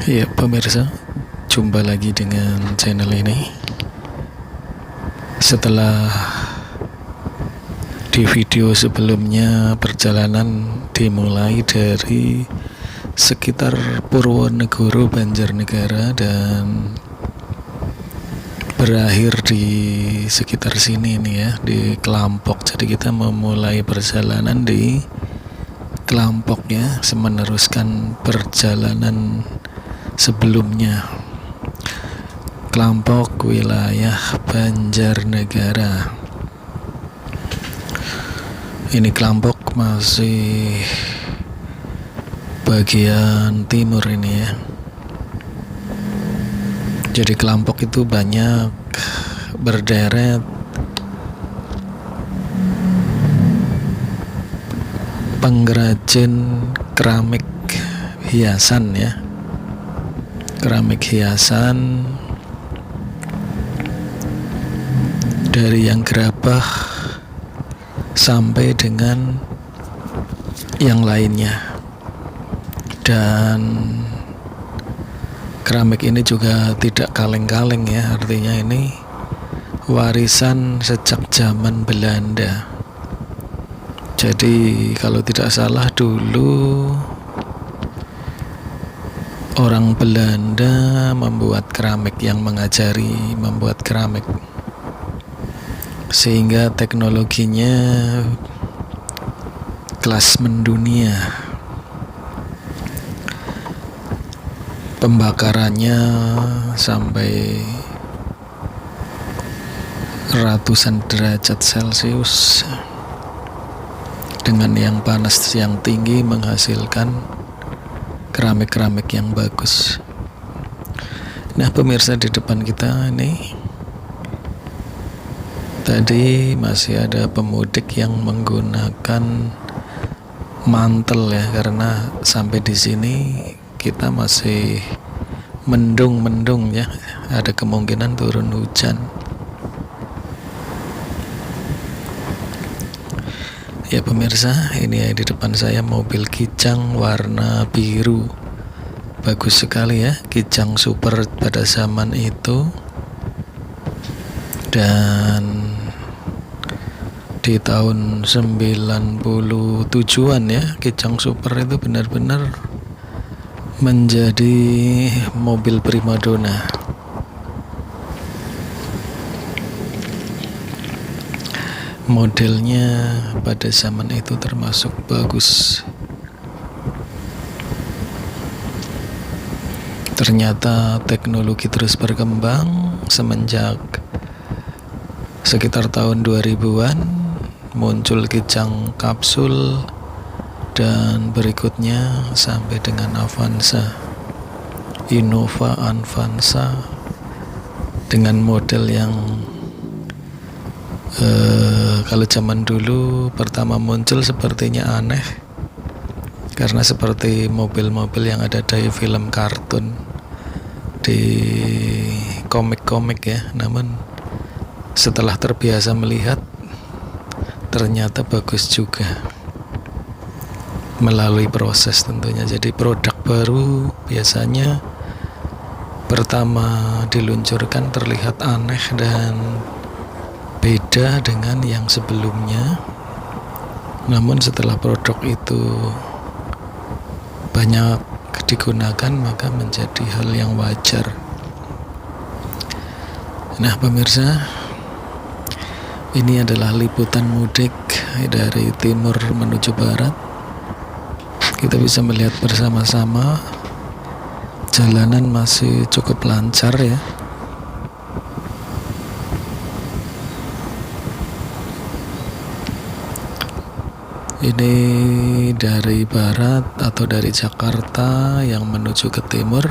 Ya pemirsa, jumpa lagi dengan channel ini. Setelah di video sebelumnya perjalanan dimulai dari sekitar Purwonegoro, Banjarnegara, dan berakhir di sekitar sini nih ya, di Klampok. Jadi kita memulai perjalanan di Klampok ya, meneruskan perjalanan sebelumnya. Klampok, wilayah Banjarnegara. Ini Klampok masih bagian timur ini ya. Jadi Klampok itu banyak berderet pengrajin keramik hiasan ya. Keramik hiasan dari yang gerabah sampai dengan yang lainnya. Dan keramik ini juga tidak kaleng-kaleng ya, artinya ini warisan sejak zaman Belanda. Jadi kalau tidak salah dulu orang Belanda membuat keramik, yang mengajari membuat keramik, sehingga teknologinya kelas mendunia. Pembakarannya sampai ratusan derajat Celcius dengan yang panas yang tinggi menghasilkan keramik-keramik yang bagus. Nah pemirsa, di depan kita ini tadi masih ada pemudik yang menggunakan mantel ya, karena sampai di sini kita masih mendung ya, ada kemungkinan turun hujan. Ya pemirsa, ini ya di depan saya mobil Kijang warna biru. Bagus sekali ya, Kijang super pada zaman itu. Dan di tahun 97-an ya, Kijang super itu benar-benar menjadi mobil primadona. Modelnya pada zaman itu termasuk bagus. Ternyata teknologi terus berkembang semenjak sekitar tahun 2000-an muncul Kijang kapsul, dan berikutnya sampai dengan Avanza, Innova, Avanza, dengan model yang kalau zaman dulu pertama muncul sepertinya aneh, karena seperti mobil-mobil yang ada di film kartun, di komik-komik ya. Namun setelah terbiasa melihat, ternyata bagus juga melalui proses tentunya. Jadi produk baru biasanya pertama diluncurkan terlihat aneh dan beda dengan yang sebelumnya. Namun setelah produk itu banyak digunakan, maka menjadi hal yang wajar. Nah pemirsa, ini adalah liputan mudik dari timur menuju barat. Kita bisa melihat bersama-sama jalanan masih cukup lancar ya. Ini dari barat atau dari Jakarta yang menuju ke timur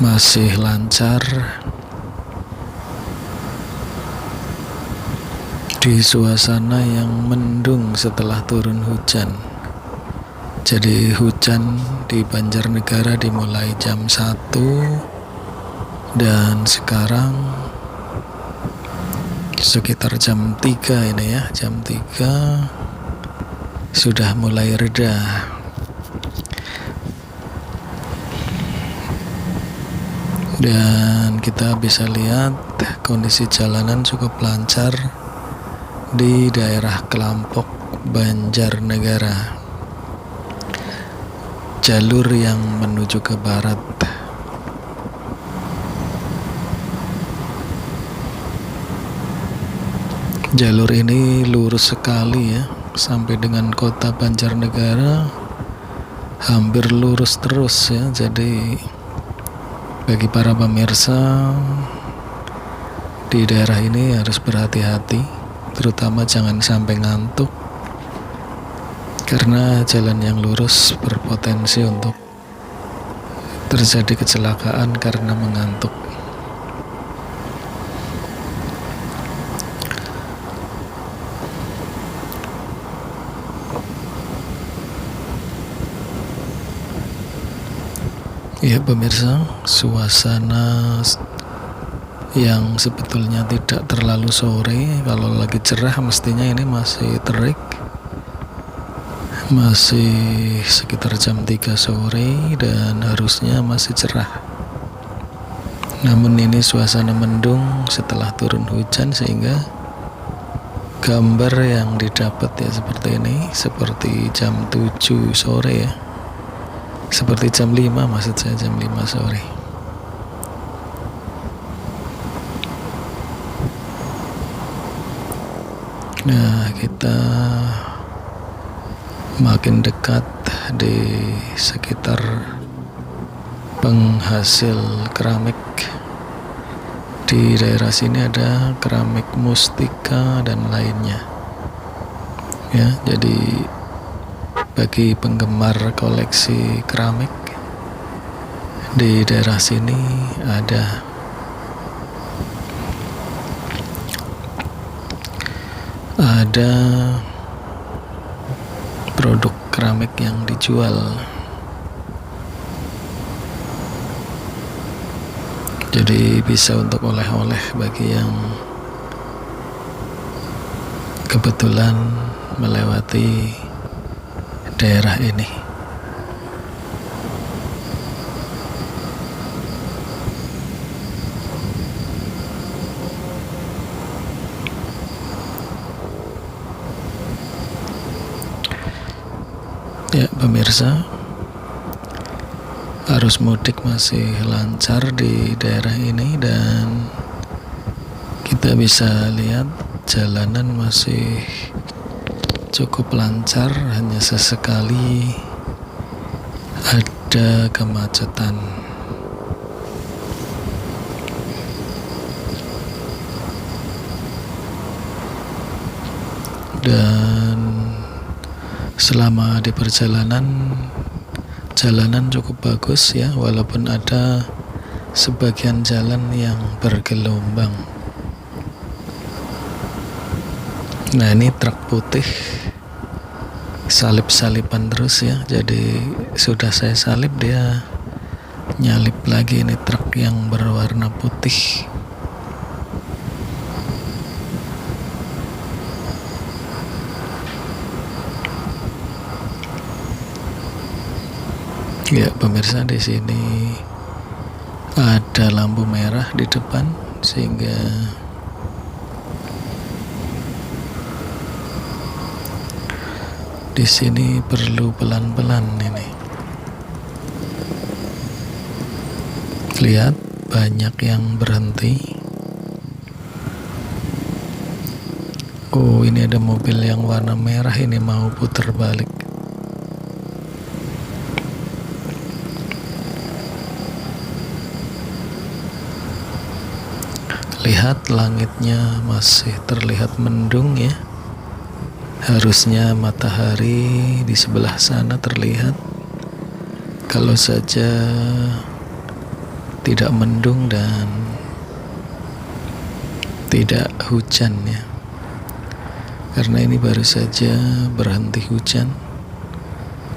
masih lancar di suasana yang mendung setelah turun hujan. Jadi hujan di Banjarnegara dimulai jam 1 dan sekarang sekitar jam 3 ini ya, jam 3 sudah mulai reda. Dan kita bisa lihat kondisi jalanan cukup lancar di daerah Kelampok, Banjarnegara, jalur yang menuju ke barat. Jalur ini lurus sekali ya, sampai dengan kota Banjarnegara hampir lurus terus ya. Jadi bagi para pemirsa di daerah ini harus berhati-hati, terutama jangan sampai ngantuk, karena jalan yang lurus berpotensi untuk terjadi kecelakaan karena mengantuk. Ya pemirsa, suasana yang sebetulnya tidak terlalu sore, kalau lagi cerah mestinya ini masih terik, masih sekitar jam 3 sore dan harusnya masih cerah. Namun ini suasana mendung setelah turun hujan, sehingga gambar yang didapat ya seperti ini, seperti jam 7 sore ya, seperti jam 5 maksud saya, jam 5 sore. Nah, kita makin dekat di sekitar penghasil keramik. Di daerah sini ada keramik Mustika dan lainnya ya. Jadi bagi penggemar koleksi keramik di daerah sini ada produk keramik yang dijual. Jadi bisa untuk oleh-oleh bagi yang kebetulan melewati daerah ini. Ya pemirsa, arus mudik masih lancar di daerah ini dan kita bisa lihat jalanan masih cukup lancar, hanya sesekali ada kemacetan. Dan selama di perjalanan, jalanan cukup bagus ya, walaupun ada sebagian jalan yang bergelombang. Nah, ini truk putih salip-salipan terus ya. Jadi sudah saya salip, dia nyalip lagi. Ini truk yang berwarna putih. Ya pemirsa, di sini ada lampu merah di depan, sehingga di sini perlu pelan-pelan ini. Lihat, banyak yang berhenti. Oh, ini ada mobil yang warna merah, ini mau putar balik. Lihat, langitnya masih terlihat mendung ya. Harusnya matahari di sebelah sana terlihat. Kalau saja tidak mendung dan tidak hujan ya. Karena ini baru saja berhenti hujan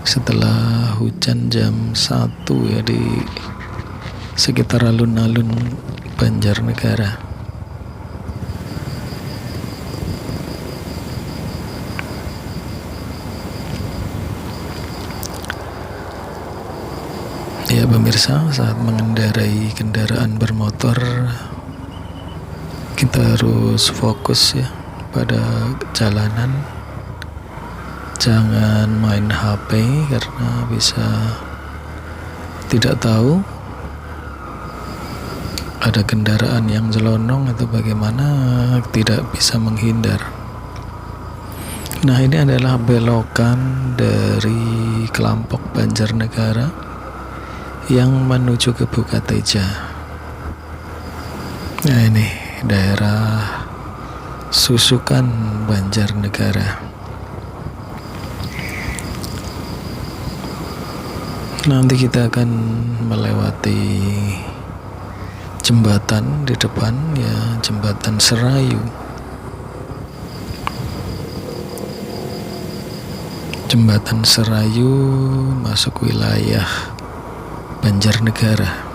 setelah hujan jam 1 ya, di sekitar alun-alun Banjarnegara. Ya pemirsa, saat mengendarai kendaraan bermotor kita harus fokus ya pada jalanan. Jangan main HP karena bisa tidak tahu ada kendaraan yang jelonong atau bagaimana, tidak bisa menghindar. Nah, ini adalah belokan dari kelompok Banjarnegara yang menuju ke Bukateja. Nah, ini daerah Susukan Banjarnegara. Nanti kita akan melewati jembatan di depan ya, jembatan Serayu. Jembatan Serayu masuk wilayah Banjarnegara.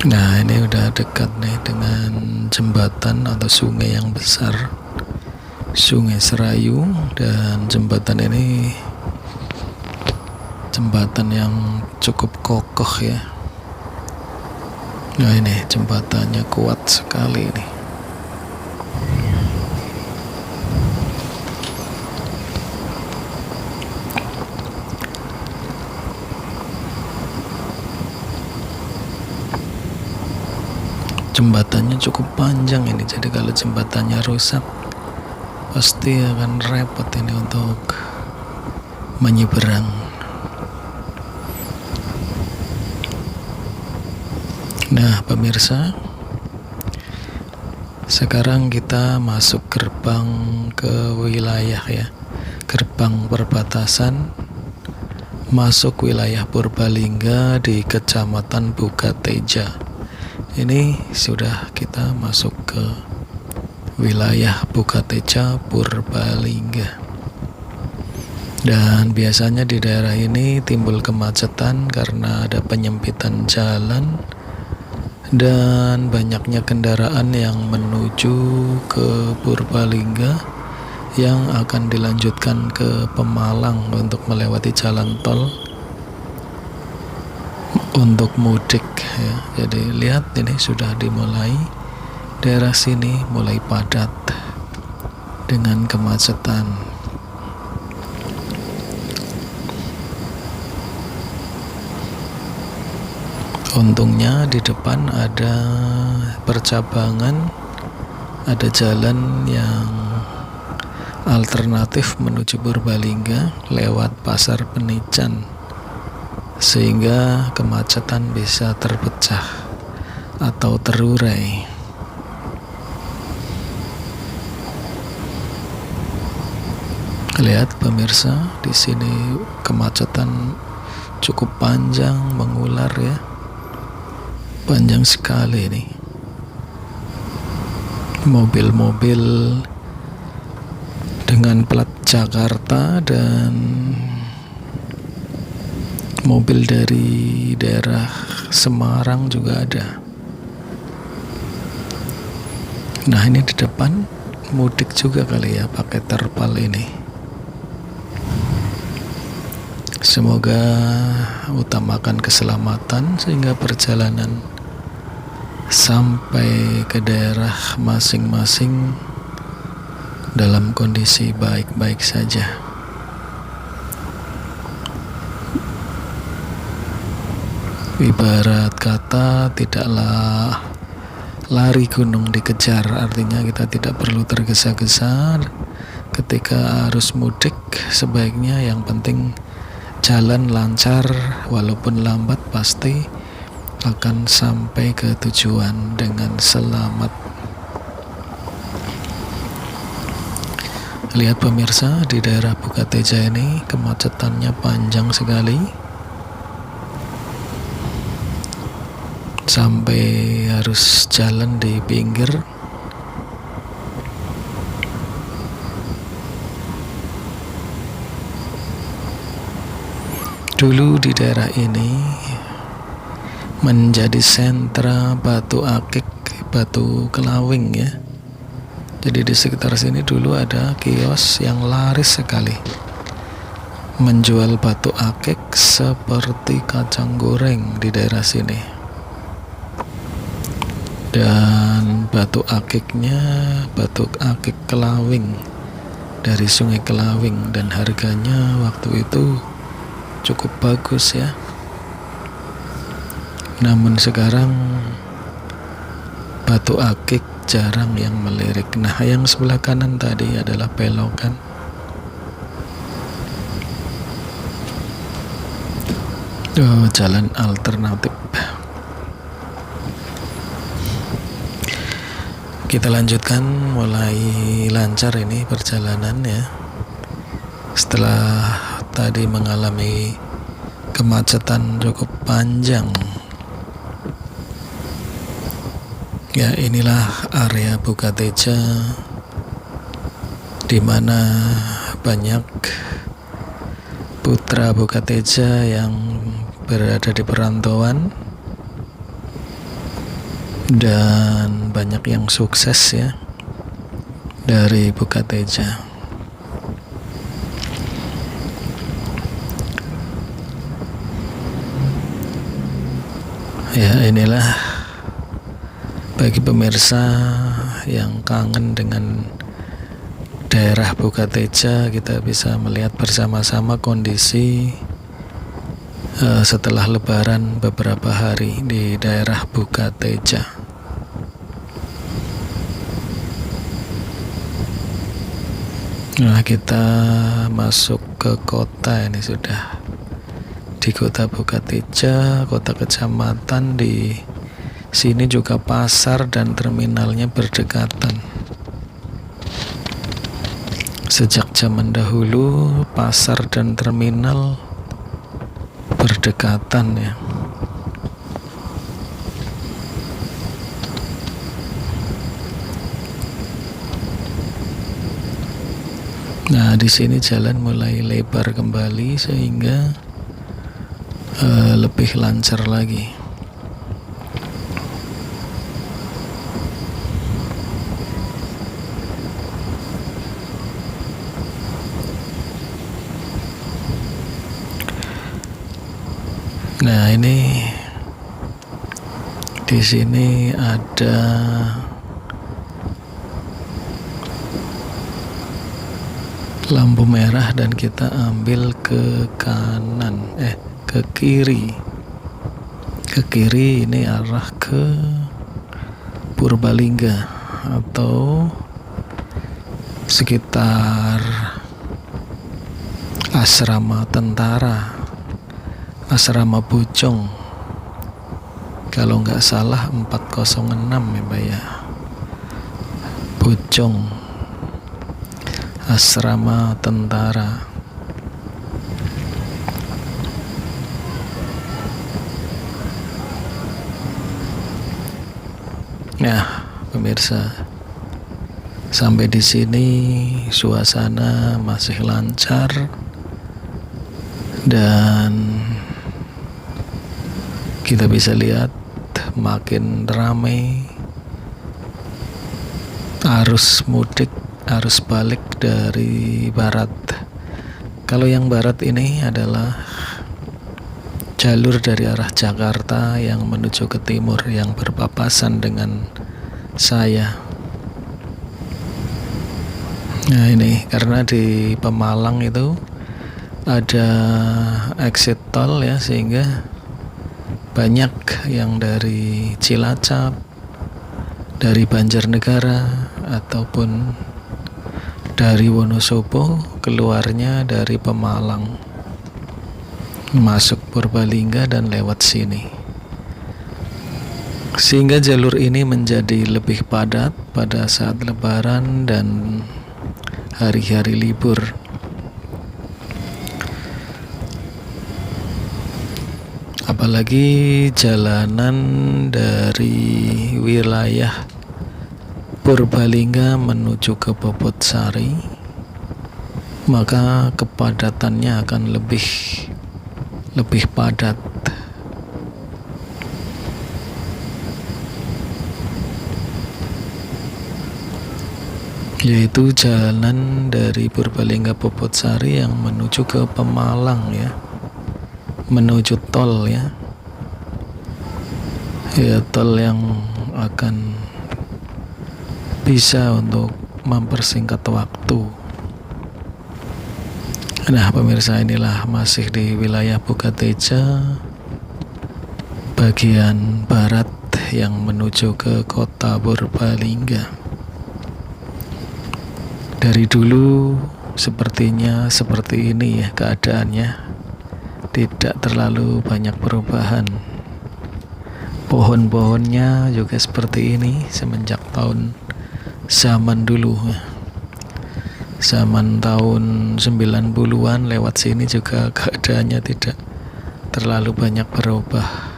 Nah, ini udah dekat nih dengan jembatan atau sungai yang besar, Sungai Serayu. Dan jembatan ini jembatan yang cukup kokoh ya. Nah, ini jembatannya kuat sekali nih. Jembatannya cukup panjang ini, jadi kalau jembatannya rusak pasti akan repot ini untuk menyeberang. Nah pemirsa, sekarang kita masuk gerbang ke wilayah ya, gerbang perbatasan masuk wilayah Purbalingga di Kecamatan Bukateja. Ini sudah kita masuk ke wilayah Bukateja Purbalingga. Dan biasanya di daerah ini timbul kemacetan karena ada penyempitan jalan dan banyaknya kendaraan yang menuju ke Purbalingga yang akan dilanjutkan ke Pemalang untuk melewati jalan tol untuk mudik ya. Jadi lihat, ini sudah dimulai, daerah sini mulai padat dengan kemacetan. Untungnya di depan ada percabangan, ada jalan yang alternatif menuju Purbalingga lewat Pasar Penican, sehingga kemacetan bisa terpecah atau terurai. Lihat pemirsa, di sini kemacetan cukup panjang, mengular ya, panjang sekali ini. Mobil-mobil dengan plat Jakarta dan mobil dari daerah Semarang juga ada. Nah, ini di depan mudik juga kali ya pakai terpal ini. Semoga utamakan keselamatan sehingga perjalanan sampai ke daerah masing-masing dalam kondisi baik-baik saja. Ibarat kata, tidaklah lari gunung dikejar, artinya kita tidak perlu tergesa-gesa ketika arus mudik. Sebaiknya yang penting jalan lancar, walaupun lambat pasti akan sampai ke tujuan dengan selamat. Lihat pemirsa, di daerah Bukateja ini kemacetannya panjang sekali, sampai harus jalan di pinggir. Dulu di daerah ini menjadi sentra batu akik, batu kelawing ya. Jadi di sekitar sini dulu ada kios yang laris sekali, menjual batu akik seperti kacang goreng di daerah sini. Dan batu akiknya batu akik Kelawing dari Sungai Kelawing, dan harganya waktu itu cukup bagus ya. Namun sekarang batu akik jarang yang melirik. Nah, yang sebelah kanan tadi adalah belokan. Jalan alternatif. Kita lanjutkan, mulai lancar ini perjalanan ya. Setelah tadi mengalami kemacetan cukup panjang. Ya, inilah area Bukateja, di mana banyak putra Bukateja yang berada di perantauan dan banyak yang sukses ya dari Bukateja. Ya, inilah bagi pemirsa yang kangen dengan daerah Bukateja, kita bisa melihat bersama-sama kondisi setelah Lebaran beberapa hari di daerah Bukateja. Nah, kita masuk ke kota ini, sudah di kota Bukateja, kota kecamatan. Di sini juga pasar dan terminalnya berdekatan. Sejak zaman dahulu pasar dan terminal berdekatan ya. Nah, di sini jalan mulai lebar kembali sehingga lebih lancar lagi. Nah, ini di sini ada lampu merah dan kita ambil ke kanan, ke kiri. Ke kiri ini arah ke Purbalingga atau sekitar asrama tentara, asrama Bojong, kalau nggak salah 406 ya Mbak ya. Bojong, asrama tentara. Nah, pemirsa, sampai di sini suasana masih lancar dan kita bisa lihat makin ramai arus mudik, arus balik dari barat. Kalau yang barat ini adalah jalur dari arah Jakarta yang menuju ke timur yang berpapasan dengan saya. Nah, ini karena di Pemalang itu ada exit tol ya, sehingga banyak yang dari Cilacap, dari Banjarnegara ataupun dari Wonosobo keluarnya dari Pemalang masuk Purbalingga dan lewat sini, sehingga jalur ini menjadi lebih padat pada saat Lebaran dan hari-hari libur. Apalagi jalanan dari wilayah Purbalingga menuju ke Bobotsari, maka kepadatannya akan lebih padat. yaitu jalan dari Purbalingga Popotsari yang menuju ke Pemalang ya, menuju tol ya, tol yang akan bisa untuk mempersingkat waktu. Nah pemirsa, inilah masih di wilayah Bukateja bagian barat yang menuju ke kota Purbalingga. Dari dulu sepertinya seperti ini ya keadaannya, tidak terlalu banyak perubahan. Pohon-pohonnya juga seperti ini semenjak zaman dulu, zaman tahun 90-an lewat sini juga keadaannya tidak terlalu banyak berubah.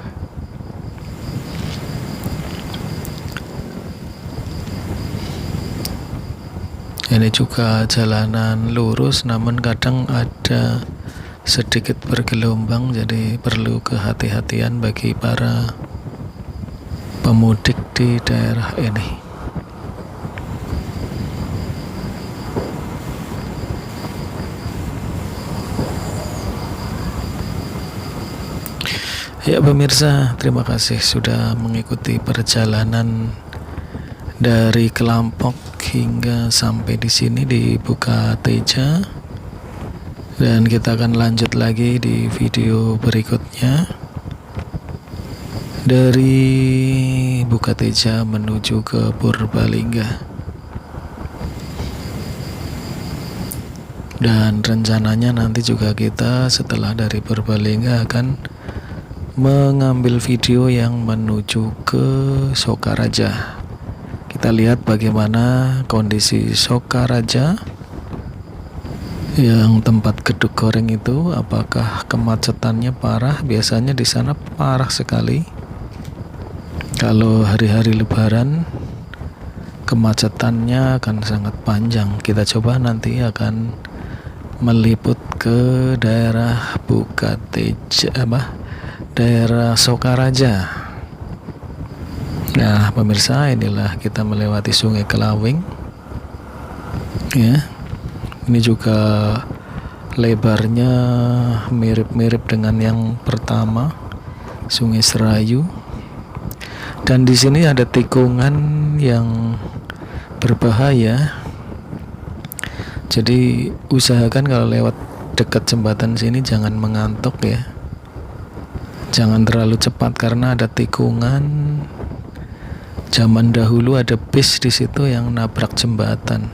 Ini juga jalanan lurus, namun kadang ada sedikit bergelombang, jadi perlu kehati-hatian bagi para pemudik di daerah ini. Ya pemirsa, terima kasih sudah mengikuti perjalanan dari Kelampok hingga sampai di sini di Bukateja, dan kita akan lanjut lagi di video berikutnya dari Bukateja menuju ke Purbalingga. Dan rencananya nanti juga kita setelah dari Purbalingga akan mengambil video yang menuju ke Sokaraja. Kita lihat bagaimana kondisi Sokaraja yang tempat gedung goreng itu, apakah kemacetannya parah. Biasanya di sana parah sekali. Kalau hari-hari Lebaran kemacetannya akan sangat panjang. Kita coba nanti akan meliput ke daerah Bukateja, daerah Sokaraja. Nah pemirsa, inilah kita melewati Sungai Kelawing ya. Ini juga lebarnya mirip-mirip dengan yang pertama, Sungai Serayu. Dan di sini ada tikungan yang berbahaya. Jadi usahakan kalau lewat dekat jembatan sini jangan mengantuk ya. Jangan terlalu cepat karena ada tikungan. Zaman dahulu ada bis di situ yang nabrak jembatan.